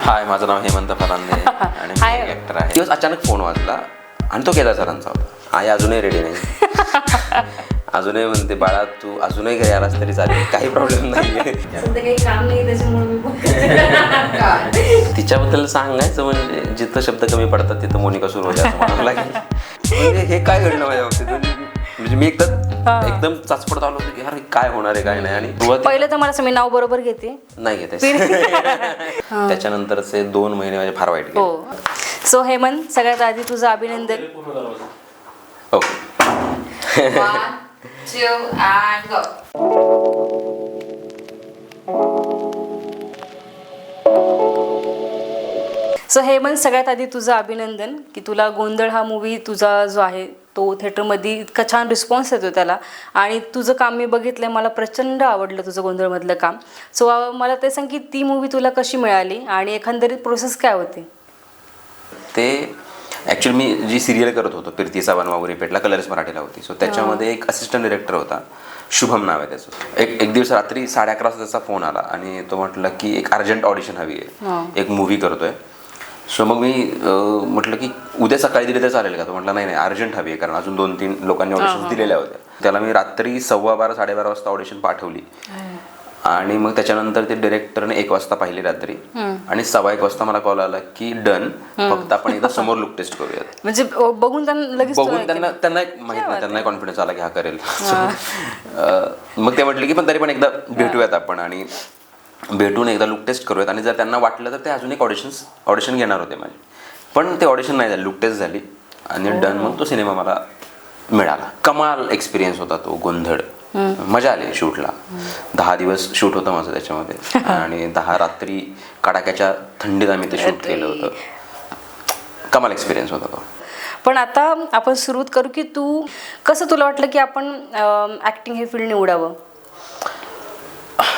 हाय, माझं नाव हेमंत फरांदे आणि मी एक ॲक्टर आहे. दिवस अचानक फोन वाजला आणि तो केदार सरांचा होता. आई अजूनही रेडी नाही. अजूनही म्हणते, बाळा तू अजूनही घरी आलास तरी चालेल, काही प्रॉब्लेम नाही आहे. काही काम नाही त्याच्यामुळे मी तिच्याबद्दल सांगायचं म्हणजे जिथं शब्द कमी पडतात तिथं मोनिका सुरू होते असं म्हणावं लागेल. म्हणजे हे काय घडलं माझ्या बाबतीत, म्हणजे मी एकदम चाचपडत आलो होतो की अरे काय होणार आहे काय नाही. आणि पहिलं तर मला असं मी नाव बरोबर घेते नाही घेते. त्याच्यानंतरचे 2 महिने माझे फार वाईट गेले. हो. सो हेमंत, सगळ्यात आधी तुझं अभिनंदन. Okay. 1, 2 and go. So Hemant, सगळ्यात आधी तुझं अभिनंदन की तुला गोंधळ हा मूवी तुझा जो आहे तो थिएटरमध्ये इतका छान रिस्पॉन्स येतो त्याला. आणि तुझं काम मी बघितलं आहे, मला प्रचंड आवडलं तुझं गोंधळमधलं काम. सो मला ते सांग की ती मूवी तुला कशी मिळाली आणि एकंदरीत प्रोसेस काय होती? ते ॲक्च्युली मी जी सिरियल करत होतो फिरतीचा बनवा रिपीटला, कलर्स मराठीला होती. सो त्याच्यामध्ये एक असिस्टंट डिरेक्टर होता, शुभम नाव आहे त्याचं. एक दिवस रात्री 11:30 वाजता त्याचा फोन आला आणि तो म्हटलं की एक अर्जंट ऑडिशन हवी आहे, एक मूवी करतोय. सो मग मी म्हटलं की उद्या सकाळी दिले तर चालेल का? तो म्हटलं नाही अर्जंट हवी आहे, कारण अजून 2-3 लोकांनी ऑडिशन दिलेल्या होत्या. त्याला मी रात्री 12:15 साडेबारा वाजता ऑडिशन पाठवली आणि मग त्याच्यानंतर ते डिरेक्टरने 1 वाजता पाहिली रात्री आणि 1:15 वाजता मला कॉल आला की डन, फक्त आपण एकदा समोर लुक टेस्ट करूयात. म्हणजे बघून त्यांना माहित नाही, त्यांना कॉन्फिडन्स आला की हा करेल. मग ते म्हटले की पण तरी पण एकदा भेटूयात आपण आणि भेटून एकदा लुक टेस्ट करूयात. आणि जर त्यांना वाटलं तर ते अजून एक ऑडिशन घेणार होते माझे, पण ते ऑडिशन नाही झाले, लुक टेस्ट झाली आणि डन. मग तो सिनेमा मला मिळाला. कमाल एक्सपिरियन्स होता तो गोंधळ. मजा आली शूटला. 10 दिवस शूट होतं माझं त्याच्यामध्ये आणि 10 रात्री कडाक्याच्या थंडीत आम्ही ते शूट केलं होतं. कमाल एक्सपिरियन्स होता तो. पण आता आपण सुरुवात करू की कसं तुला वाटलं की आपण ॲक्टिंग हे फील्ड निवडावं?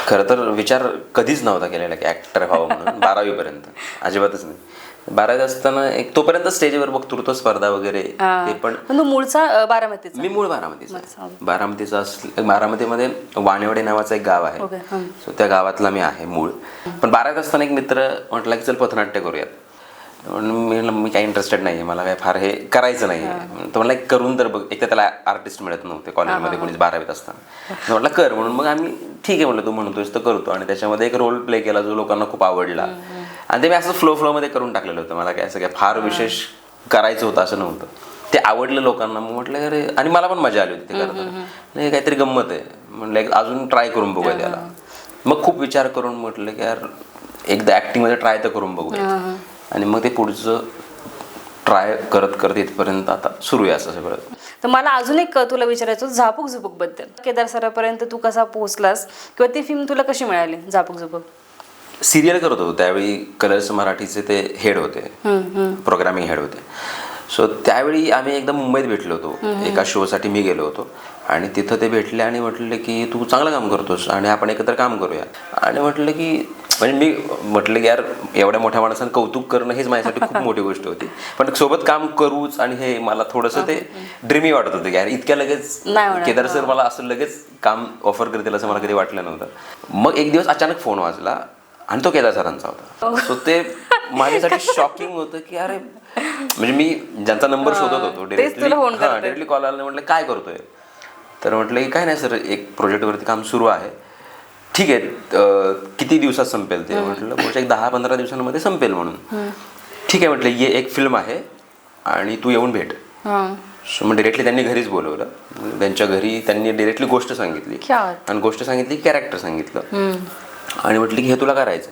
खरं तर विचार कधीच नव्हता केलेला की ॲक्टर व्हावं म्हणून. 12वी पर्यंत अजिबातच नाही. 12वीत असताना एक तोपर्यंत स्टेजवर वक्तृत्व स्पर्धा वगैरे ते पण. तू मूळचा बारामतीचा? मी मूळ बारामतीचा. बारामतीमध्ये वाणेवाडी नावाचं एक गाव आहे, सो त्या गावातला मी आहे मूळ. पण 12वीत असताना एक मित्र म्हटला की चल पथनाट्य करूयात. म्हणून मी काही इंटरेस्टेड नाही आहे, मला काय फार हे करायचं नाही आहे. तर म्हणलं करून तर बघ. एक तर त्याला आर्टिस्ट मिळत नव्हते कॉलेजमध्ये कोणीच 12वीत असताना. म्हटलं कर. म्हणून मग आम्ही ठीक आहे म्हणलं, तू म्हणतोयस तर करतो. आणि त्याच्यामध्ये एक रोल प्ले केला जो लोकांना खूप आवडला आणि ते मी असं फ्लोमध्ये करून टाकलेलं होतं. मला काय असं काय फार विशेष करायचं होतं असं नव्हतं. ते आवडलं लोकांना. मग म्हटलं अरे, आणि मला पण मजा आली होती ते करताना. हे काहीतरी गंमत आहे म्हटलं, अजून ट्राय करून बघूया त्याला. मग खूप विचार करून म्हटलं की यार एकदा ॲक्टिंगमध्ये ट्राय तर करून बघूया. आणि मग ते पुढचं ट्राय करत इथपर्यंत आता सुरू आहे असं सगळं. तर मला अजून एक तुला विचारायचं होतं झापूक झुपूक बद्दल. केदार सरापर्यंत तू कसा पोहोचलास किंवा ती फिल्म तुला कशी मिळाली झापूक झुपूक? सिरियल करत होतो त्यावेळी. कलर्स मराठीचे ते हेड होते, प्रोग्रामिंग हेड होते. सो त्यावेळी आम्ही एकदा मुंबईत भेटलो होतो, एका शोसाठी मी गेलो होतो. आणि तिथं ते भेटले आणि म्हटले की तू चांगलं काम करतोस आणि आपण एकत्र काम करूया. आणि म्हटलं की म्हणजे मी म्हटलं की यार एवढ्या मोठ्या माणसानं कौतुक करणं हेच माझ्यासाठी खूप मोठी गोष्ट होती. पण सोबत काम करूच आणि हे मला थोडंसं ते ड्रीमी वाटत होतं की यार इतक्या लगेच केदार सर मला असं लगेच काम ऑफर करतील असं मला कधी वाटलं नव्हतं. मग एक दिवस अचानक फोन वाजला आणि तो केदार सरांचा होता. सो ते माझ्यासाठी शॉकिंग होतं की अरे, म्हणजे मी ज्यांचा नंबर शोधत होतो डिरेक्टली कॉल आला. म्हटलं काय करतोय? तर म्हटलं की काय नाही सर, एक प्रोजेक्टवरती काम सुरू आहे. ठीक आहे, किती दिवसात संपेल ते? म्हटलं पुढच्या 10-15 दिवसांमध्ये संपेल म्हणून. ठीक आहे म्हटलं, ये एक फिल्म आहे आणि तू येऊन भेट. सो मग डिरेक्टली त्यांनी घरीच बोलवलं. त्यांच्या घरी त्यांनी डिरेक्टली गोष्ट सांगितली आणि गोष्ट सांगितली की कॅरेक्टर सांगितलं आणि म्हटलं की हे तुला करायचं.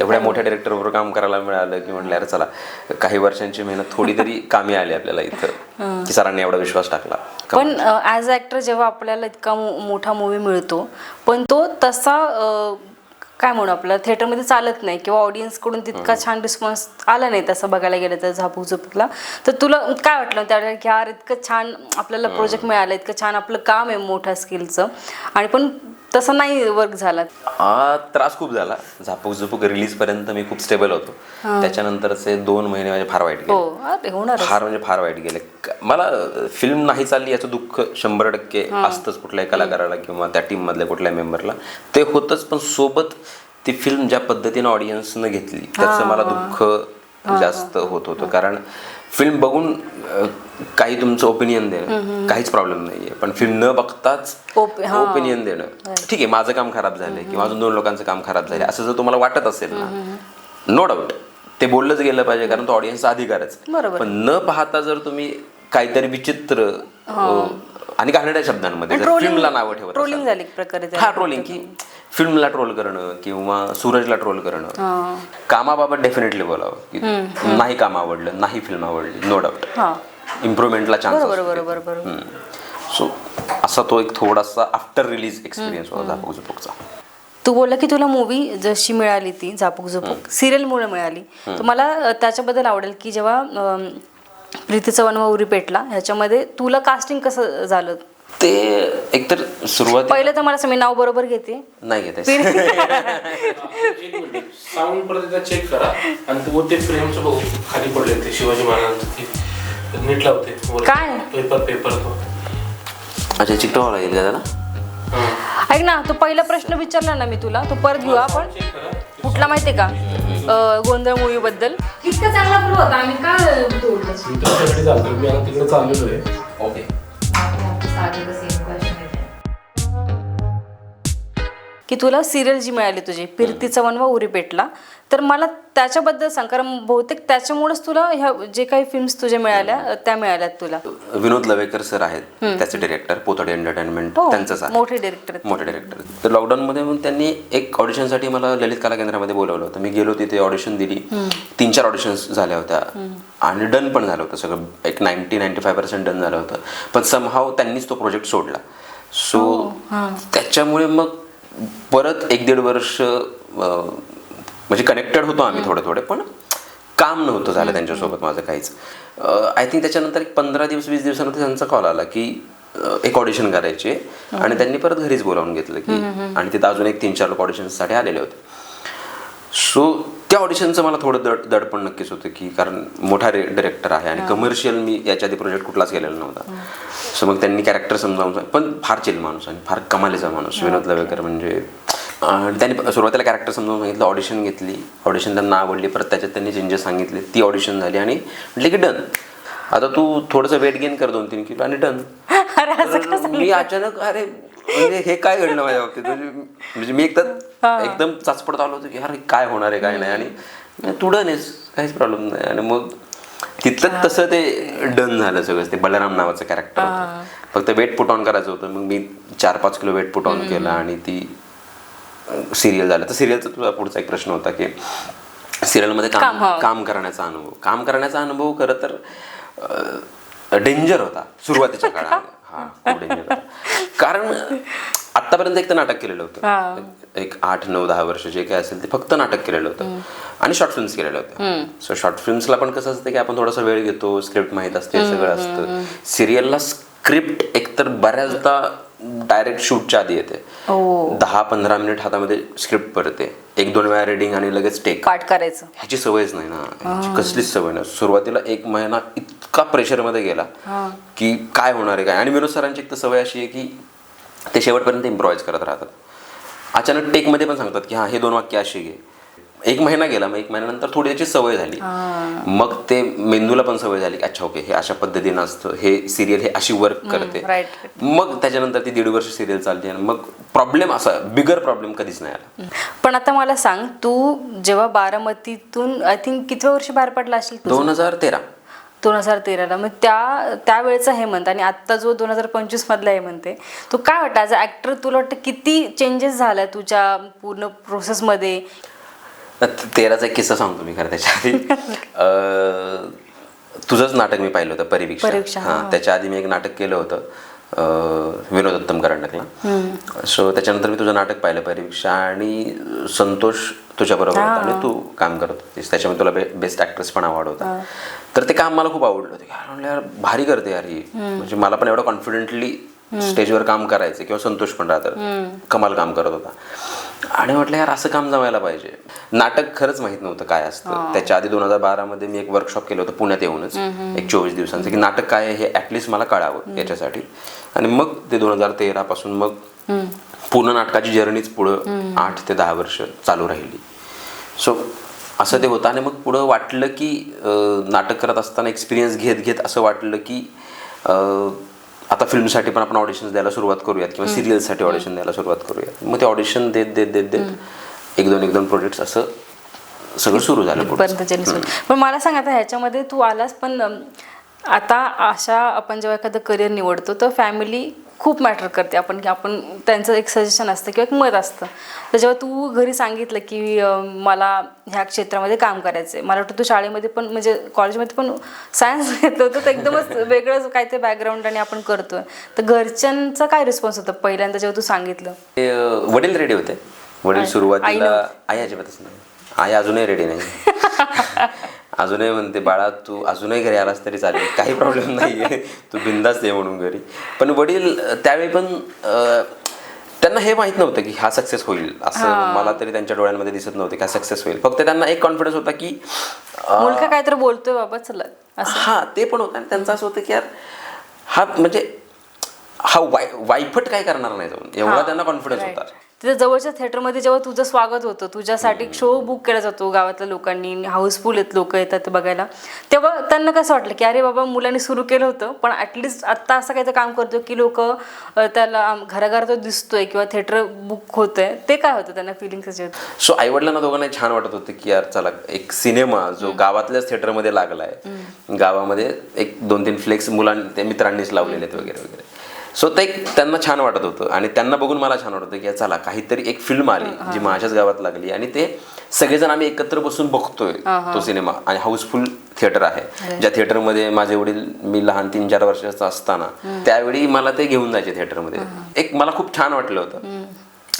एवढ्या मोठ्या डिरेक्टरबरोबर काम करायला मिळालं की म्हटलं अरे चला, काही वर्षांची मेहनत थोडी तरी कामी आली आपल्याला इथं की सरांनी एवढा विश्वास टाकला. पण ॲज अ ॲक्टर जेव्हा आपल्याला इतका मोठा मूवी मिळतो पण तो तसा काय म्हणू आपलं थिएटरमध्ये चालत नाही किंवा ऑडियन्सकडून तितका छान रिस्पॉन्स आला नाही तसं बघायला गेलं तर झापूक झुपूकला, तर तुला काय वाटलं त्यावेळेला की यार इतकं छान आपल्याला प्रोजेक्ट मिळालं, इतकं छान आपलं काम आहे मोठ्या स्किलचं आणि पण तसं नाही वर्क झाला? त्रास खूप झाला. झापूक झुपूक रिलीज पर्यंत मी खूप स्टेबल होतो. त्याच्यानंतरचे 2 महिने माझे फार वाईट गेले. फार म्हणजे फार वाईट गेले. मला फिल्म नाही चालली याचं दुःख 100% असतंच कुठल्याही कलाकाराला किंवा त्या टीम मधल्या कुठल्याही मेंबरला. ते होतंच, पण सोबत ती फिल्म ज्या पद्धतीनं ऑडियन्सनं घेतली त्याचं मला दुःख जास्त होत होतं. कारण फिल्म बघून काही तुमचं ओपिनियन देणं काहीच प्रॉब्लेम नाहीये, पण फिल्म न बघताच ओपिनियन देणं ठीक आहे, माझं काम खराब झालंय किंवा अजून 2 लोकांचं काम खराब झालंय असं जर तुम्हाला वाटत असेल ना, नो डाऊट ते बोललंच गेलं पाहिजे, कारण तो ऑडियन्सचा अधिकारच. पण न पाहता जर तुम्ही काहीतरी विचित्र आणि घाणेरड्या शब्दांमध्ये फिल्मला नावं ठेवत ट्रोलिंग झाली प्रकारे. ट्रोलिंग की फिल्मला ट्रोल करणं किंवा सूरजला ट्रोल करणं, कामाबाबत डेफिनेटली बोलावं की नाही काम आवडलं, नाही फिल्म आवडली, नो डाऊट इम्प्रुव्हमेंटला चान्स. बरोबर. सो असा तो एक थोडासा आफ्टर रिलीज एक्सपिरियन्स होता झापक झुपकचा. तू बोलला की तुला मूवी जशी मिळाली ती झापक झुपक सिरियलमुळे मिळाली, तर मला त्याच्याबद्दल आवडेल की जेव्हा प्रीती चव्हाण व उरी पेटला ह्याच्यामध्ये तुला कास्टिंग कसं झालं? ते एकतर सुरुवात पहिलं तर मला मी नाव बरोबर घेते नाही घेते साऊंड परत एकदा चेक करा आणि ते फ्रेमचं बघू खाली पडले ते शिवाजी महाराजांचं नीट लावते काय पेपर तो. अच्छा चिकटवाला येईल का त्याला? ऐक ना, तो पहिला प्रश्न विचारला ना मी तुला, तो परत घेऊ आपण. कुठला माहितीये का? गोंधळ मूवी बद्दल इतका चांगला फ्लो होता, आम्ही काय मित्रासाठी चालतो मी आता तिकडे चाललेलो आहे. ओके की तुला सिरियल जी मिळाली तुझी प्रीती चव्हाण व उरी पेटला, तर मला त्याच्याबद्दल सांग, कारण बहुतेक त्याच्यामुळेच तुला ह्या जे काही फिल्म्स तुझ्या मिळाल्या त्या मिळाल्यात तुला. विनोद लवेकर सर आहेत त्याचे डिरेक्टर, पोतडे एंटरटेनमेंट त्यांचंच आहे, मोठे डिरेक्टर. तर लॉकडाऊनमध्ये मग त्यांनी एक ऑडिशनसाठी मला ललित कला केंद्रामध्ये बोलवलं होतं. मी गेलो तिथे ऑडिशन दिली, 3-4 ऑडिशन्स झाल्या होत्या आणि डन पण झालं होतं सगळं, एक 90-95% डन झालं होतं. पण समहाव त्यांनीच तो प्रोजेक्ट सोडला. सो त्याच्यामुळे मग परत 1-1.5 वर्ष म्हणजे कनेक्टेड होतो आम्ही थोडे, पण काम नव्हतं झालं त्यांच्यासोबत माझं काहीच. आय थिंक त्याच्यानंतर एक 15-20 दिवसानंतर त्यांचा कॉल आला की एक ऑडिशन करायचे आणि त्यांनी परत घरीच बोलावून घेतलं की, आणि तिथं अजून एक 3-4 लोक ऑडिशनसाठी आलेले होते. सो त्या ऑडिशनचं मला थोडं दडपण नक्कीच होतं की कारण मोठा डिरेक्टर आहे आणि कमर्शियल मी याच्या आधी प्रोजेक्ट कुठलाच केलेला नव्हता. सो मग त्यांनी कॅरेक्टर समजावून, पण फार चिल माणूस आणि फार कमालीचा माणूस विनोद लवेकर म्हणजे. त्यांनी सुरुवातीला कॅरेक्टर समजावून सांगितलं, ऑडिशन घेतली, ऑडिशन त्यांना आवडली, परत त्याच्यात त्यांनी चेंजेस सांगितले, ती ऑडिशन झाली आणि म्हटले की डन, आता तू थोडंसं वेट गेन कर 2-3 किलो आणि डन. मी अचानक अरे म्हणजे हे काय घडलं माझ्या बाबतीत, म्हणजे मी एकदम चाचपडत आलो होतो की अरे काय होणार आहे काय नाही, आणि तू डन आहेस काहीच प्रॉब्लेम नाही. आणि मग तिथं तसं ते डन झालं सगळं. ते बलराम नावाचं कॅरेक्टर होतं, फक्त वेट पुट ऑन करायचं होतं. मग मी 4-5 किलो वेट पुट ऑन केला आणि ती सिरियल झालं. तर सिरियलचा तुझा पुढचा एक प्रश्न होता की सिरियलमध्ये काम करण्याचा अनुभव खरं तर डेंजर होता सुरुवातीच्या काळात. खूप डेंजर होता, कारण आतापर्यंत एक तर नाटक केलेलं होतं, एक 8-9-10 वर्ष जे काय असेल ते फक्त नाटक केलेलं होतं आणि शॉर्ट फिल्म्स केलेल्या होत्या. सो शॉर्ट फिल्म्सला पण कसं असतं की आपण थोडासा वेळ घेतो, स्क्रिप्ट माहीत असते, सगळं असतं. सिरियलला स्क्रिप्ट एकतर बऱ्याचदा डायरेक्ट शूटच्या आधी येते, 10-15 मिनिट हातामध्ये स्क्रिप्ट पडते, 1-2 वेळा रिडिंग आणि लगेच टेक पाठ करायचं. ह्याची सवयच नाही ना, ह्याची कसलीच सवय नाही. सुरुवातीला 1 महिना इतका प्रेशरमध्ये गेला की काय होणार आहे काय. आणि विनोद सरांची एक तर सवय अशी आहे की ते शेवटपर्यंत इम्प्रोवाइज करत राहतात. अचानक टेकमध्ये पण सांगतात की हे 2 वाक्य अशी घे. 1 महिना गेला, मग 1 महिन्यानंतर थोडी त्याची सवय झाली, मग ते मेंदूला पण सवय झाली की अच्छा ओके हे अशा पद्धतीनं असतं, हे सिरियल हे अशी वर्क करते. मग त्याच्यानंतर ती 1.5 वर्ष सिरियल चालली आणि मग प्रॉब्लेम असा बिगर प्रॉब्लेम कधीच नाही आला. पण आता मला सांग, तू जेव्हा बारामतीतून आय थिंक कितव्या वर्षी बाहेर पडला असेल? 2013ला. मग त्यावेळेचा हेमंत आणि आत्ता जो 2025 मधला हेमंत आहे, तो काय वाटतं ॲज अ ॲक्टर तुला वाटतं किती चेंजेस झाला तुझ्या पूर्ण प्रोसेसमध्ये? 13चा एक किस्सा सांगतो मी खरं त्याच्या आधी. तुझंच नाटक मी पाहिलं होतं परीक्षा. त्याच्या आधी मी एक नाटक केलं होतं विनोद उत्तम करंडकला. सो त्याच्यानंतर मी तुझं नाटक पाहिलं परीक्षा आणि संतोष तुझ्याबरोबर होता आणि तू काम करत होतीस, त्याच्यामध्ये तुला बेस्ट ॲक्ट्रेस पण अवॉर्ड होता. तर ते काम मला खूप आवडलं होतं. म्हणलं यार भारी करते यार ही, म्हणजे मला पण एवढं कॉन्फिडेंटली स्टेजवर काम करायचं, किंवा संतोष पण राहतात, कमाल काम करत होता. आणि म्हटलं यार असं काम जमायला पाहिजे. नाटक खरंच माहित नव्हतं काय असतं. त्याच्या आधी 2012 मध्ये मी एक वर्कशॉप केलं होतं पुण्यात येऊनच, एक 24 दिवसांचं, की नाटक काय आहे हे ऍटलिस्ट मला कळावं याच्यासाठी. आणि मग ते 2013 पासून मग पूर्ण नाटकाची जर्नीच पुढं 8 ते 10 वर्ष चालू राहिली. सो असं ते होतं. आणि मग पुढं वाटलं की नाटक करत असताना एक्सपिरियन्स घेत असं वाटलं की आता फिल्मसाठी पण आपण ऑडिशन्स द्यायला सुरुवात करूयात किंवा सिरियल्ससाठी ऑडिशन द्यायला सुरुवात करूयात. मग ते ऑडिशन देत एक दोन प्रोजेक्ट्स असं सगळं सुरू झालं पुढे. पण मला सांग, आता ह्याच्यामध्ये तू आलास, पण आता आपण जेव्हा एखादं करिअर निवडतो तर फॅमिली खूप मॅटर करते. आपण त्यांचं एक सजेशन असतं किंवा एक मत असतं. तर जेव्हा तू घरी सांगितलं की मला ह्या क्षेत्रामध्ये काम करायचं आहे, मला वाटतं तू शाळेमध्ये पण म्हणजे कॉलेजमध्ये पण सायन्स घेतलं होतं, तर एकदमच वेगळंच काहीतरी बॅकग्राऊंड आणि आपण करतोय. तर घरच्यांचा काय रिस्पॉन्स होता पहिल्यांदा जेव्हा तू सांगितलं? वडील रेडी होते. वडील सुरुवातीला, आई अजिबातच नाही. आई अजूनही रेडी नाही. अजूनही म्हणते बाळा तू अजूनही घरी आलास तरी चालेल, काही प्रॉब्लेम नाही आहे, तू बिंदास ये म्हणून घरी. पण वडील त्यावेळी पण त्यांना हे माहीत नव्हतं की हा सक्सेस होईल असं. मला तरी त्यांच्या डोळ्यांमध्ये दिसत नव्हते की हा सक्सेस होईल. फक्त त्यांना एक कॉन्फिडन्स होता की मुलगा काहीतरी बोलतोय बाबा चला. हा ते पण होतं. आणि त्यांचं असं होतं की यार हा म्हणजे हा वायफट काय करणार नाही जाऊन, एवढा त्यांना कॉन्फिडन्स होता. तिथं जवळच्या थिएटरमध्ये जेव्हा तुझं स्वागत होतं, तुझ्यासाठी शो बुक केला जातो गावातल्या लोकांनी, हाऊसफुल लोक येतात ते बघायला, तेव्हा त्यांना कसं वाटलं की अरे बाबा मुलांनी सुरू केलं होतं पण ॲटलिस्ट आत्ता असं काहीतरी काम करतो की लोक त्याला घराघरात तो दिसतोय किंवा थिएटर बुक होतंय, ते काय होतं त्यांना फिलिंग कशी होती? सो आईवडिलांना दोघांना छान वाटत होतं की यार चला एक सिनेमा जो गावातल्याच थिएटरमध्ये लागलाय, गावामध्ये एक 2-3 फ्लेक्स मुलांनी मित्रांनीच लावलेले आहेत वगैरे वगैरे. सो ते त्यांना छान वाटत होतं. आणि त्यांना बघून मला छान वाटत होतं की चला काहीतरी एक फिल्म आली जी माझ्याच गावात लागली आणि ते सगळेजण आम्ही एकत्र बसून बघतोय तो सिनेमा. आणि हाऊसफुल थिएटर आहे. ज्या थिएटरमध्ये माझे वडील मी लहान 3-4 वर्षाचा असताना त्यावेळी मला ते घेऊन जायचे थिएटरमध्ये. एक मला खूप छान वाटलं होतं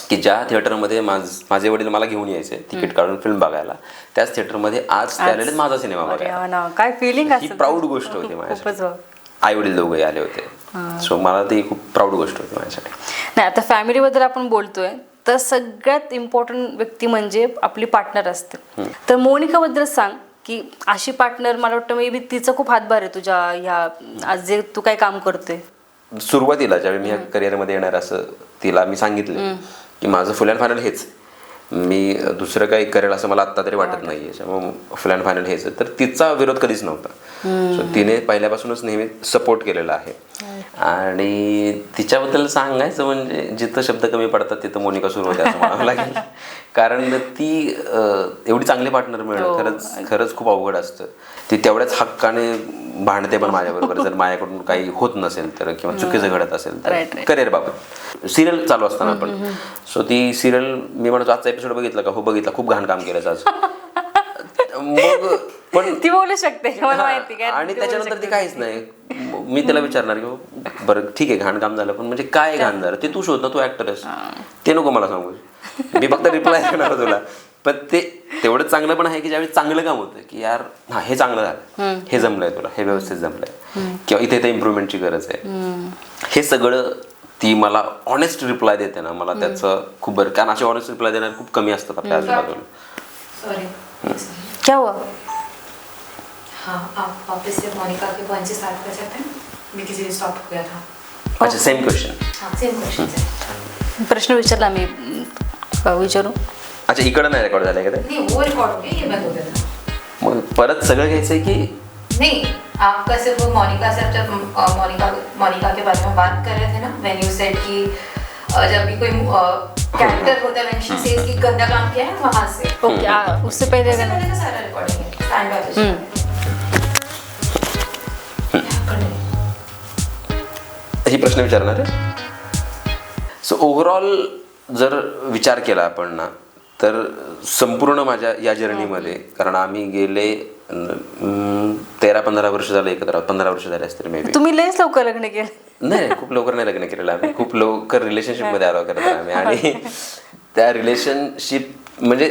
की ज्या थिएटरमध्ये माझे वडील मला घेऊन यायचे तिकीट काढून फिल्म बघायला, त्याच थिएटरमध्ये आज ते आलेले माझा सिनेमा बघायला. काय फिलिंग ही प्राऊड गोष्ट होती माझ्यासाठी. आई वडील दोघे आले होते. सो मला ती खूप प्राऊड गोष्ट होती माझ्यासाठी. नाही, आता फॅमिलीबद्दल आपण बोलतोय तर सगळ्यात इम्पॉर्टंट व्यक्ती म्हणजे आपली पार्टनर असते. तर मोनिकाबद्दल सांग की अशी पार्टनर, मला वाटतं मे बी तिचा खूप हातभार आहे तुझ्या ह्या आज जे तू काय काम करतोय. सुरुवातीला ज्यावेळी मी या करिअरमध्ये येणार असं तिला मी सांगितलं की माझं फुल अँड फायनल हेच, मी दुसरं काही करेल असं मला आत्ता तरी वाटत नाही आहे, त्यामुळे फुल अँड फायनल हेच. तर तिचा विरोध कधीच नव्हता. सो तिने पहिल्यापासूनच नेहमी सपोर्ट केलेला आहे. आणि तिच्याबद्दल सांगायचं म्हणजे जिथं शब्द कमी पडतात तिथं मोनिका सुरू होते असं म्हणावं लागेल. कारण ती एवढी चांगली पार्टनर मिळणं खरंच खूप अवघड असतं. ती तेवढ्याच हक्काने भांडते पण माझ्याबरोबर जर माझ्याकडून काही होत नसेल तर किंवा चुकीचं घडत असेल तर. करिअर बाबत सिरियल चालू असताना पण सो ती सिरियल मी म्हणतो आजचा एपिसोड बघितला का? हो बघितला. खूप घाण काम केलं आज. मग पण ती बोलू शकते मला माहिती काय. आणि त्याच्यानंतर ती काहीच नाही. मी त्याला विचारणार की बरं ठीक आहे घाण काम झालं पण म्हणजे काय घाण झालं ते तू शोध ना, तू ऍक्टर आहेस, ते नको मला सांगू. मी फक्त रिप्लाय करणार तुला. पण ते तेवढं चांगलं पण आहे की ज्यावेळी चांगलं काम होतं की यार हा हे चांगलं झालं, हे जमलंय तुला, हे व्यवस्थित जमलंय किंवा इथे इम्प्रूव्हमेंटची गरज आहे, हे सगळं ती मला ऑनेस्ट रिप्लाय देते ना, मला त्याचं खूप बरं. कारण असे ऑनेस्ट रिप्लाय देणारे खूप कमी असतात आपल्या आजूबाजूला. सॉरी क्या हुआ? हाँ, आप वापस से मोनिका के पॉइंट से स्टार्ट कर सकते हैं? मैं किसी ने स्टॉप हो गया था. अच्छा सेम क्वेश्चन. हाँ, सेम क्वेश्चन है. प्रश्न विचारला मी, विचारू? अच्छा इकडं नाही रेकॉर्ड झालंय का ते? नहीं, वो रिकॉर्ड हो गया, ये बंद हो गया था. मग परत सगळं घ्यायचंय की नहीं, आपका सिर्फ वो मोनिका से जब मोनिका के बारे में बात कर रहे थे ना, व्हेन यू सेड कि जब भी कोई कैरेक्टर होता है व्हेन शी सेज कि गंदा काम किया है वहां से. ओके, उससे पहले का सारा रिकॉर्डिंग है. Stand by. ही प्रश्न विचारणार आहे. सो ओव्हरऑल जर विचार केला आपण ना तर संपूर्ण माझ्या या जर्नीमध्ये, कारण आम्ही गेले 13-15 वर्ष झाले एकत्र आहोत. 15 वर्ष झाले असतील मे बी. तुम्ही लयच लवकर लग्न केलं? नाही, खूप लवकर नाही लग्न केलेलं आम्ही. खूप लवकर रिलेशनशिपमध्ये आलो करत आम्ही. आणि त्या रिलेशनशिप म्हणजे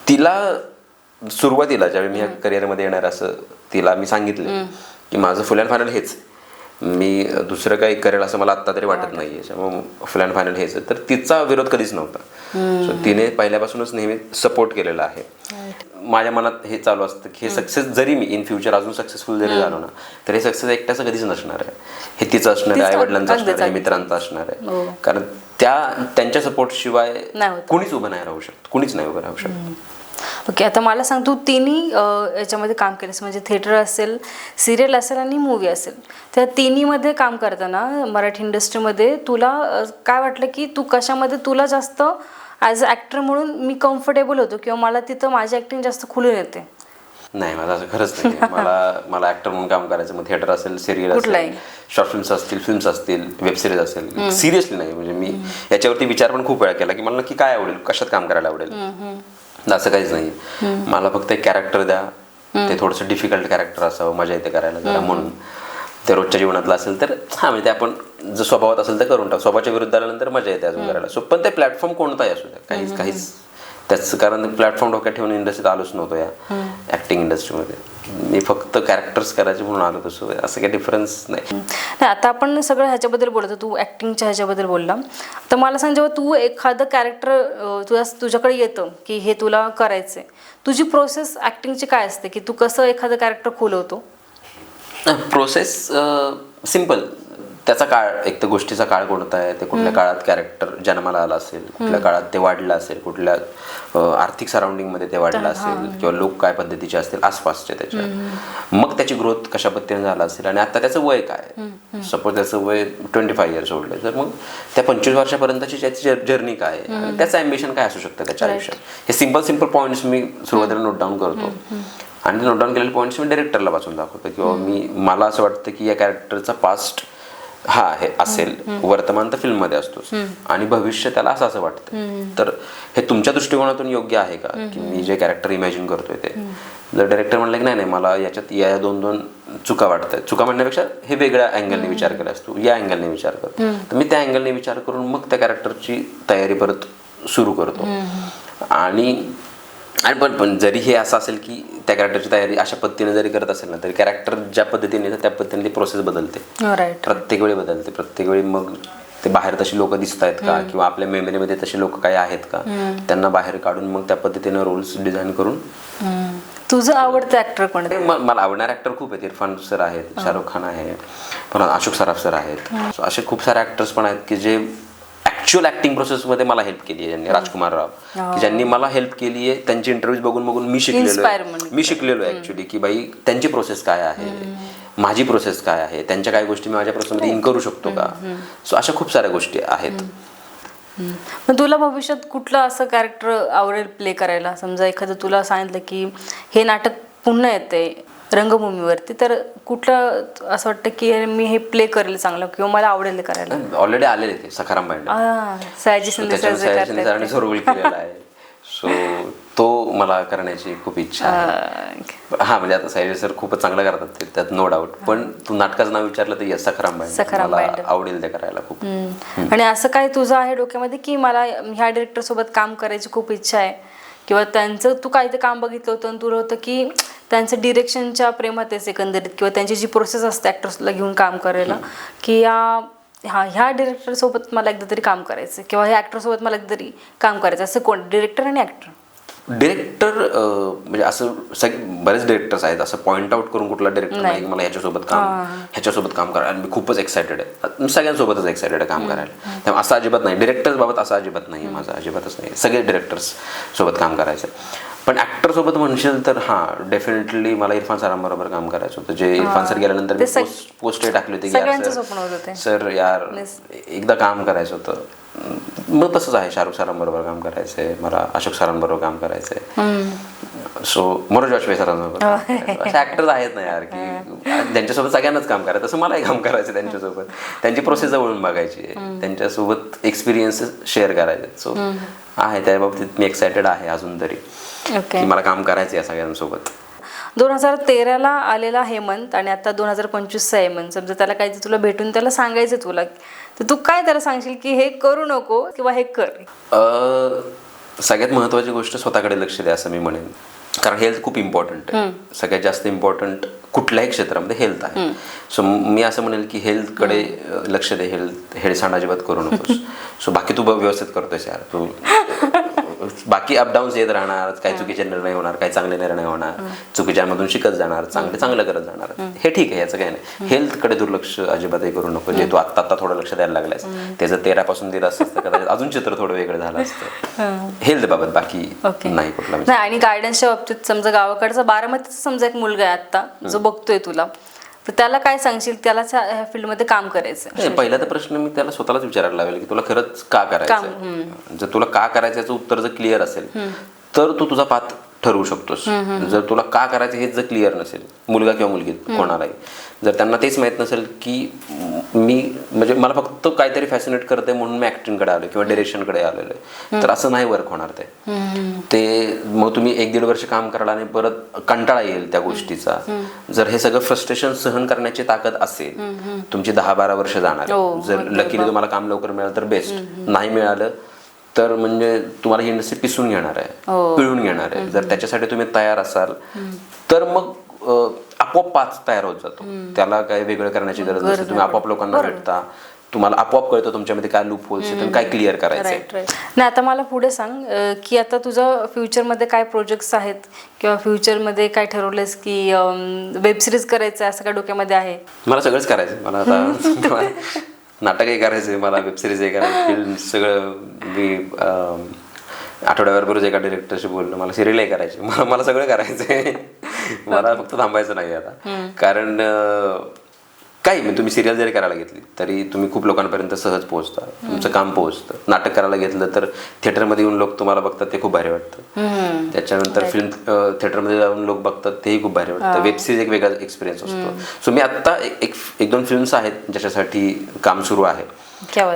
तिला सुरुवातीला ज्यावेळी मी या करिअरमध्ये येणार असं तिला मी सांगितलं की माझं फुल अँड फायनल हेच, मी दुसरं काही करेल असं मला आत्ता तरी वाटत नाही आहे, त्यामुळे फुल अँड फायनल हेच. तर तिचा विरोध कधीच नव्हता. सो तिने पहिल्यापासूनच नेहमी सपोर्ट केलेला आहे. माझ्या मनात हे चालू असतं की हे सक्सेस जरी मी इन फ्युचर अजून सक्सेसफुल जरी झालो ना तर हे सक्सेस एकट्याचं कधीच नसणार आहे. हे तिचं असणार आहे, आईवडिलांचं असणार आहे, मित्रांचं असणार आहे. कारण त्यांच्या सपोर्ट शिवाय कुणीच उभं नाही राहू शकत, कुणीच नाही उभं राहू शकत. ओके, आता मला सांग, तू तिन्ही याच्यामध्ये काम केलंस, म्हणजे थिएटर असेल, सिरियल असेल आणि मूवी असेल, त्या तिन्हीमध्ये काम करताना मराठी इंडस्ट्रीमध्ये तुला काय वाटलं की तू कशामध्ये तुला जास्त ॲज अ ॲक्टर म्हणून मी कम्फर्टेबल होतो किंवा मला तिथं माझी ॲक्टिंग जास्त खुलून येते? नाही, माझं असं खरंच नाही. मला ऍक्टर म्हणून काम करायचं, मग थिएटर असेल, सिरियल असेल, शॉर्ट फिल्म्स असतील, फिल्म्स असतील, वेब सिरीज असेल, सिरियसली नाही. म्हणजे मी याच्यावरती विचार पण खूप वेळा केला की मला नक्की काय आवडेल, कशात काम करायला आवडेल. असं काहीच नाही. मला फक्त एक कॅरेक्टर द्या, ते थोडंसं डिफिकल्ट कॅरेक्टर असावं, मजा येते करायला जरा म्हणून. ते रोजच्या जीवनातलं असेल तर म्हणजे ते आपण जर स्वभावात असेल तर करून टाकू, स्वभावाच्या विरुद्ध आल्यानंतर मजा येते अजून करायला. सो पण ते प्लॅटफॉर्म कोणताही असू द्या, काहीच त्याचं, कारण प्लॅटफॉर्म डोक्यात ठेवून इंडस्ट्रीत आलोच नव्हतो या ऍक्टिंग इंडस्ट्रीमध्ये. मी फक्त कॅरेक्टर्स करायचे म्हणून आलो तसं, असं काही डिफरन्स नाही. आता आपण सगळं ह्याच्याबद्दल बोलतो, तू ॲक्टिंगच्या ह्याच्याबद्दल बोलला, तर मला सांग, जेव्हा तू एखादं कॅरेक्टर तुझ्याकडे येतं की हे तुला करायचंय, तुझी प्रोसेस ॲक्टिंगची काय असते, की तू कसं एखादं कॅरेक्टर खुलवतो? Process simple. त्याचा काळ, एक तर गोष्टीचा काळ कोणता आहे, ते कुठल्या काळात कॅरेक्टर जन्माला आला असेल, कुठल्या काळात ते वाढलं असेल, कुठल्या आर्थिक सराउंडिंगमध्ये ते वाढलं असेल, किंवा लोक काय पद्धतीचे असतील आसपासचे त्याच्या, मग त्याची ग्रोथ कशा पद्धतीने झाला असेल, आणि आता त्याचं वय काय. सपोज त्याचं वय 25 इयर्स ओल्ड आहे, तर मग त्या 25 वर्षापर्यंतची त्याची जर्नी काय आहे, आणि त्याचं ॲम्बिशन काय असू शकतं त्याच्या आयुष्यात. हे सिम्पल पॉईंट्स मी सुरुवातीला नोट डाऊन करतो, आणि नोट डाऊन केलेले पॉईंट्स मी डायरेक्टरला वाचून दाखवतो, किंवा मला असं वाटतं की या कॅरेक्टरचा पास्ट हा आहे असेल, वर्तमान तर फिल्ममध्ये असतोच, आणि भविष्य त्याला असं वाटतं, तर हे तुमच्या दृष्टिकोनातून योग्य आहे का, की मी जे कॅरेक्टर इमॅजिन करतोय ते. जर डायरेक्टर म्हणलं की नाही मला याच्यात या दोन चुका वाटतात, चुका म्हणण्यापेक्षा हे वेगळ्या अँगलने विचार केला असतो, या अँगलने विचार करतो, तर मी त्या अँगलने विचार करून मग त्या कॅरेक्टरची तयारी परत सुरू करतो. आणि पण जरी हे असं असेल की त्या कॅरेक्टरची तयारी अशा पद्धतीने जरी करत असेल ना, तरी कॅरेक्टर ज्या पद्धतीने त्या पद्धतीने ती प्रोसेस बदलते, प्रत्येक वेळी बदलते. प्रत्येक वेळी मग ते बाहेर तशी लोक दिसत आहेत का, किंवा आपल्या मेमरीमध्ये तसे लोक काही आहेत का, त्यांना बाहेर काढून मग त्या पद्धतीने रोल्स डिझाईन करून. तुझं आवडतं ऍक्टर कोण? मला आवडणारे ऍक्टर खूप आहेत. इरफान सर आहेत, शाहरुख खान आहे, पण अशोक सराफ सर आहेत. असे खूप सारे ऍक्टर्स पण आहेत की जे ऍक्च्युअल ऍक्टिंग प्रोसेसमध्ये मला हेल्प केली आहे. ज्यांनी राजकुमार राव, की ज्यांनी मला हेल्प केली आहे, त्यांची इंटरव्ह्यूज बघून मी शिकलेलो आहे ऍक्च्युली, की बाई त्यांची प्रोसेस काय आहे, माझी प्रोसेस काय आहे, त्यांच्या काय गोष्टी मी माझ्या प्रोसेसमध्ये इन करू शकतो का. सो अशा खूप साऱ्या गोष्टी आहेत. पण तुला भविष्यात कुठलं असं कॅरेक्टर आवडेल प्ले करायला? समजा एखादं तुला सांगितलं की हे नाटक पुन्हा येते रंगभूमीवरती, तर कुठलं असं वाटतं की मी हे प्ले करेल चांगलं, किंवा मला आवडेल करायला? ऑलरेडी आलेले ते सखाराम बांडे, सयाजी शिंदे रोल केलेला आहे. सो तो मला करण्याची खूप इच्छा आहे. हा म्हणजे आता सयाजी सर खूपच चांगलं करतात, त्यात नो डाऊट. पण तू नाटकाचं नाव विचारलं तर येस, सखाराम बांडे मला आवडेल ते करायला खूप. आणि असं काय तुझं आहे डोक्यामध्ये की मला ह्या डिरेक्टर सोबत काम करायची खूप इच्छा आहे, किंवा त्यांचं तू काही ते काम बघितलं होतं आणि तुला होतं की त्यांचं डिरेक्शनच्या प्रेमात आहे एकंदरीत, किंवा त्यांची जी प्रोसेस असते ॲक्टर्सला घेऊन काम करायला, की ह्या डिरेक्टरसोबत मला एकदा तरी काम करायचं, किंवा ह्या ॲक्टरसोबत मला एकदा तरी काम करायचं, असं कोण? डिरेक्टर आणि ॲक्टर? डिरेक्टर म्हणजे असं बरेच डिरेक्टर्स आहेत, असं पॉईंट आउट करून कुठला डिरेक्टर नाही की मला ह्याच्यासोबत काम करा, आणि मी खूपच एक्सायटेड आहे. सगळ्यांसोबतच एक्सायटेड आहे काम करायला. त्यामुळे असं अजिबात नाही, डिरेक्टर्स बाबत असं अजिबात नाही माझं, अजिबातच नाही. सगळे डिरेक्टर्स सोबत काम करायचं. पण ऍक्टर सोबत म्हणशील तर डेफिनेटली मला इरफान सरांबरोबर काम करायचं होतं. जे इरफान सर गेल्यानंतर मी पोस्ट टाकली होती की सर यार एकदा काम करायचं होतं. मग तसंच आहे, शाहरुख सरांबरोबर काम करायचंय मला, अशोक सरांबरोबर काम करायचंय, सो मनोज वाजपेयी सरांबरोबर. असे ऍक्टर्स आहेत ना यार की ज्यांच्यासोबत सगळ्यांनाच काम करायचं, तसं मलाही काम करायचं त्यांच्यासोबत. त्यांची प्रोसेस जवळून बघायची आहे, त्यांच्यासोबत एक्सपिरियन्स शेअर करायचे. सो आहे त्या बाबतीत मी एक्सायटेड आहे अजून तरी, की मला काम करायचं आहे सगळ्यांसोबत. 2013ला आलेला हेमंत आणि आता 2025चा हेमंत, समजा त्याला काही तुला भेटून त्याला सांगायचं तुला, तर तू काय त्याला सांगशील की हे करू नको किंवा हे कर? सगळ्यात महत्त्वाची गोष्ट स्वतःकडे लक्ष द्या असं मी म्हणेन, कारण हेल्थ खूप इम्पॉर्टंट आहे. सगळ्यात जास्त इम्पॉर्टंट कुठल्याही क्षेत्रामध्ये हेल्थ आहे. सो मी असं म्हणेल की हेल्थकडे लक्ष दे, हेळसांड अजिबात करू नकोस. सो बाकी तू व्यवस्थित करतोयस यार, तू बाकी अपडाऊन्स येत राहणार, काही चुकीचे निर्णय होणार, काही चांगले निर्णय होणार, चुकीच्यामधून शिकत जाणार, चांगलं करत जाणार, हे ठीक आहे, याचं काही नाही. हेल्थकडे दुर्लक्ष अजिबातही करू नको. जे तू आत्ता थोडं लक्ष द्यायला लागलास, त्याचं 13 पासून दिलं असतं तर कदाचित अजून चित्र थोडं वेगळं झालं असतं. हेल्थ बाबत बाकी नाही कुठला नाही. आणि गायडन्सच्या बाबतीत समजा गावाकडचा बारामतीचा समजा एक मुलगा आहे आता जो बघतोय तुला, तर त्याला काय सांगशील, त्याला ह्या फील्डमध्ये काम करायचं? पहिला तर प्रश्न मी त्याला स्वतःलाच विचारायला लावेल की तुला खरंच का करायचं. जर तुला का करायचं याचं उत्तर जर क्लिअर असेल तर तू तुझा पाथ ठरवू शकतोस. जर तुला का करायचं हेच जर क्लिअर नसेल, मुलगा किंवा मुलगी कोणालाही, जर त्यांना तेच माहित नसेल की मी म्हणजे मला फक्त काहीतरी फॅसिनेट करते म्हणून मी ऍक्टिंगकडे आलो किंवा डिरेक्शनकडे आलेलो आहे, तर असं नाही वर्क होणार. ते मग तुम्ही 1-1.5 वर्ष काम कराल आणि परत कंटाळा येईल त्या गोष्टीचा. जर हे सगळं फ्रस्ट्रेशन सहन करण्याची ताकद असेल, तुमची 10-12 वर्ष जाणार. जर लकीली तुम्हाला काम लवकर मिळालं तर बेस्ट, नाही मिळालं तर म्हणजे तुम्हाला ही इंडस्ट्री पिसून घेणार आहे, पिळून घेणार आहे. जर त्याच्यासाठी तुम्ही तयार असाल तर मग आपोआप पाच तयार होत जातो. त्याला काही वेगळं करण्याची गरज नसते. तुम्ही आपोआप लोकांना भेटता, तुम्हाला आपोआप कळतं तुमच्यामध्ये काय लूप होल्स आहेत, काय क्लिअर करायचं. नाही, आता मला पुढे सांग की आता तुझं फ्युचरमध्ये काय प्रोजेक्ट्स आहेत किंवा फ्युचरमध्ये काय ठरवलंयस की वेब सिरीज करायचं असं काय डोक्यामध्ये आहे? मला सगळंच करायचं. मला आता नाटकही करायचंय, मला वेब सिरीजही करायचं, फिल्म सगळं. मी आठवड्याभर एका डिरेक्टरशी बोललो, मला सिरियलही करायची, मला सगळं करायचंय. मला फक्त थांबायचं नाही आता. कारण काही म्हणजे तुम्ही सिरियल जरी करायला घेतली तरी तुम्ही खूप लोकांपर्यंत सहज पोहोचता, तुमचं काम पोहोचतं. नाटक करायला घेतलं तर थिएटरमध्ये येऊन लोक तुम्हाला बघतात, ते खूप भारी वाटतं. त्याच्यानंतर फिल्म थिएटरमध्ये जाऊन लोक बघतात, तेही खूप भारी वाटतं. वेब सिरीज एक वेगळा एक्सपिरियन्स असतो. सो मी आत्ता 1-2 फिल्म्स आहेत ज्याच्यासाठी काम सुरू आहे.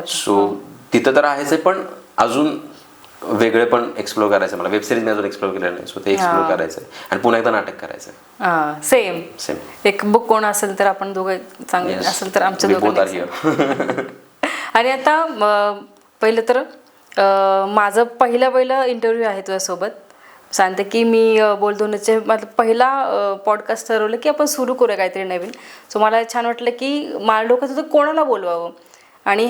सो तिथं तर आहेच आहे, पण अजून वेगळे पण एक्सप्लोर करायचं मला. वेब सिरीज मी अजून एक्सप्लोर केलेलं नाही, सो ते एक्सप्लोर करायचं आणि पुन्हा एकदा नाटक करायचं. सेम एक बुक कोण असेल तर आपण दोघं चांगले असेल तर आमच्या दोघांना. आणि आता पहिलं तर माझं पहिलं इंटरव्ह्यू आहे तुझ्यासोबत. सांगते की मी बोलधोनीचे पहिला पॉडकास्ट ठरवलं की आपण सुरू करूया काहीतरी नवीन. सो मला छान वाटलं की मला डोक्यात होतं कोणाला बोलवावं. आणि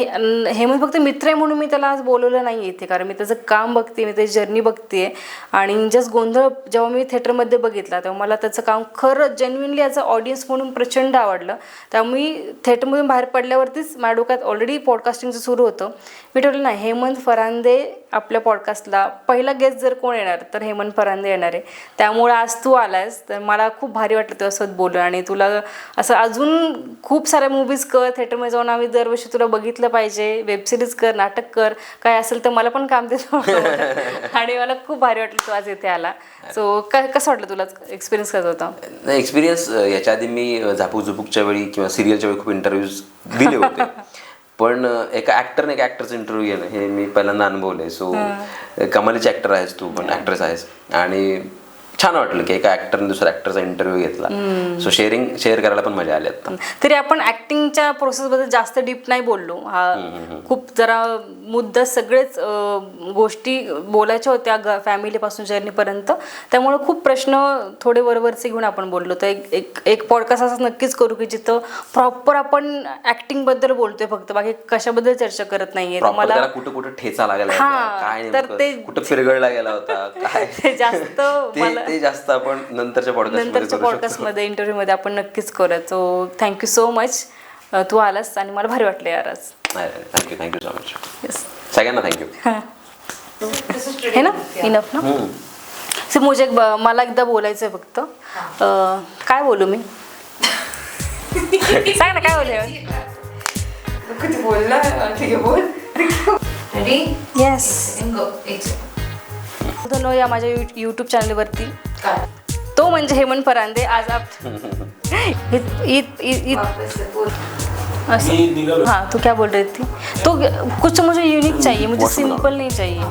हेमंत फक्त मित्र आहे म्हणून मी त्याला आज बोलवलं नाही इथे, कारण मी त्याचं काम बघते, मी त्याची जर्नी बघते. आणि जस्ट गोंधळ जेव्हा मी थिएटरमध्ये बघितला तेव्हा मला त्याचं काम खरं जेन्युइनली ॲज अ ऑडियन्स म्हणून प्रचंड आवडलं. त्यामुळे मी थिएटरमधून बाहेर पडल्यावरतीच माझ्या डोक्यात ऑलरेडी पॉडकास्टिंगचं सुरू होतं. मी ठरवलं नाही, हेमंत फरांदे आपल्या पॉडकास्टला पहिला गेस्ट जर कोण येणार तर हेमंत फरांदे येणार आहे. त्यामुळे आज तू आलास तर मला खूप भारी वाटलं तुझ्यासोबत बोलून. आणि तुला असं अजून खूप साऱ्या मूवीज कर, थिएटरमध्ये जाऊन आम्ही दरवर्षी तुला बघितलं पाहिजे, वेब सिरीज कर, नाटक कर, काय असेल तर मला पण काम देतो. आणि मला खूप भारी वाटलं तू आज इथे आला. सो कसं वाटलं तुला, एक्सपिरियन्स कसं होता? नाही, एक्सपिरियन्स याच्या आधी मी झापूक वेळी किंवा सिरियलच्या वेळी खूप इंटरव्ह्यूज दिले होते. पण एका ॲक्टरने एका ॲक्टरचं इंटरव्ह्यू घेणं हे मी पहिल्यांदा अनुभवलंय. सो कमालीचे ॲक्टर आहेस तू, पण ॲक्ट्रेस आहेस. आणि छान वाटलं की एका ॲक्टरने दुसऱ्या ॲक्टरचा इंटरव्ह्यू घेतला. सो शेअर करायला पण मजा आली. आता तरी आपण ऍक्टिंगच्या प्रोसेसबद्दल जास्त डीप नाही बोललो. खूप जरा मुद्दा सगळेच गोष्टी बोलायच्या होत्या फॅमिलीपासून जर्नीपर्यंत. त्यामुळे खूप प्रश्न थोडे वरवरचे घेऊन आपण बोललो. तर एक पॉडकास्ट असं नक्कीच करू की जिथं प्रॉपर आपण ऍक्टिंगबद्दल बोलतोय फक्त, बाकी कशाबद्दल चर्चा करत नाहीये. मला कुठं कुठं ठेचा लागला, काय तर ते कुठं फिरगळला गेला होता, काय जास्त ते जास्त आपण नंतरच्या पॉडकास्टमध्ये इंटरव्ह्यू मध्ये आपण नक्कीच करूया. सो थँक्यू सो मच, तू आलास आणि मला भारी वाटलं यार आज. Thank you so much. येस, सगळ्यांना थँक्यू. हे ना, इनफ ना. सो मुझे मला एकदा बोलायचं आहे फक्त. काय बोलू मी? सांग ना, काय बोलू? येस, या माझ्या यूट्यूब चॅनलवरती तो म्हणजे हेमंत फरांदे. आज हाँ, तो क्या बोल रही थी? तो कुछ मुझे यूनिक चाहिए, मुझे सिंपल नहीं चाहिए.